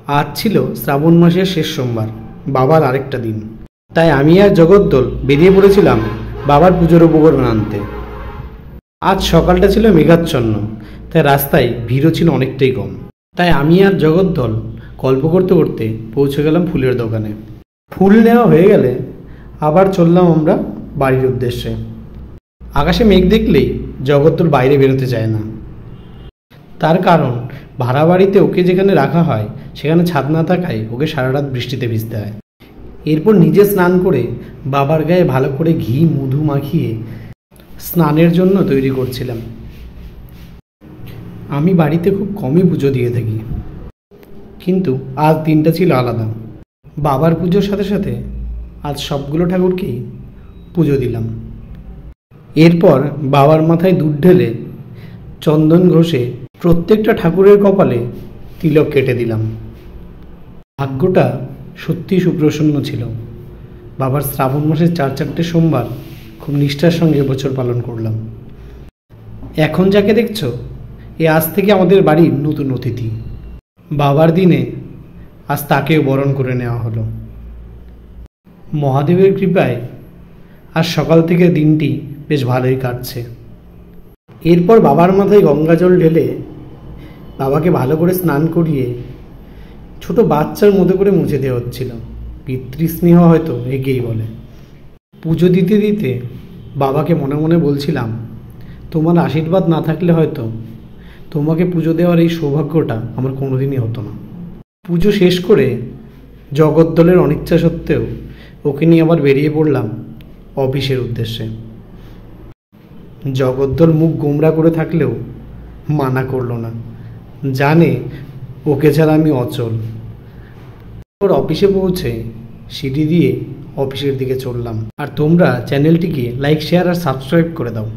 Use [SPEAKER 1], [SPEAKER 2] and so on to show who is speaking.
[SPEAKER 1] আজ ছিল শ্রাবণ মাসের শেষ সোমবার, বাবার আরেকটা দিন। তাই আমি আর জগদ্দল বেরিয়ে পড়েছিলাম বাবার পুজোর উপকরণ আনতে। আজ সকালটা ছিল মেঘাচ্ছন্ন, তাই রাস্তায় ভিড়ও ছিল অনেকটাই কম। তাই আমি আর জগদ্দল গল্প করতে করতে পৌঁছে গেলাম ফুলের দোকানে। ফুল নেওয়া হয়ে গেলে আবার চললাম আমরা বাড়ির উদ্দেশ্যে। আকাশে মেঘ দেখলেই জগদ্দল বাইরে বেরোতে চায় না। তার কারণ ভাড়া বাড়িতে ওকে যেখানে রাখা হয় সেখানে ছাদ না থাকায় ওকে সারা রাত বৃষ্টিতে ভিজতে হয়। এরপর নিজে স্নান করে বাবার গায়ে ভালো করে ঘি মধু মাখিয়ে স্নানের জন্য তৈরি করছিলাম। আমি বাড়িতে খুব কমই পুজো দিয়ে থাকি, কিন্তু আজ দিনটা ছিল আলাদা। বাবার পুজোর সাথে সাথে আজ সবগুলো ঠাকুরকেই পুজো দিলাম। এরপর বাবার মাথায় দুধ ঢেলে চন্দন ঘষে প্রত্যেকটা ঠাকুরের কপালে তিলক কেটে দিলাম। ভাগ্যটা সত্যি সুপ্রসন্ন ছিল। বাবার শ্রাবণ মাসের 4-4টে সোমবার খুব নিষ্ঠার সঙ্গে বছর পালন করলাম। এখন যাকে দেখছো, এ আজ থেকে আমাদের বাড়ির নতুন অতিথি। বাবার দিনে আজ তাকেও বরণ করে নেওয়া হলো। মহাদেবের কৃপায় আজ সকাল থেকে দিনটি বেশ ভালোই কাটছে। এরপর বাবার মাথায় গঙ্গা জল ঢেলে বাবাকে ভালো করে স্নান করিয়ে ছোট বাচ্চার মতো করে মুছে দেওয়া হচ্ছিল। পিতৃস্নেহ হয়তো এগিয়েই বলে। পুজো দিতে দিতে বাবাকে মনে মনে বলছিলাম, তোমার আশীর্বাদ না থাকলে হয়তো তোমাকে পুজো দেওয়ার এই সৌভাগ্যটা আমার কোনোদিনই হতো না। পুজো শেষ করে জগদ্দলের অনিচ্ছা সত্ত্বেও ওকে নিয়ে আবার বেরিয়ে পড়লাম অফিসের উদ্দেশ্যে। জগদ্দল মুখ গোমরা করে থাকলেও মানা করলো না, জানে ওকে ছাড়া আমি অচল। ওর অফিসে পৌঁছে সিঁড়ি দিয়ে অফিসের দিকে চললাম। আর তোমরা চ্যানেলটিকে লাইক শেয়ার আর সাবস্ক্রাইব করে দাও।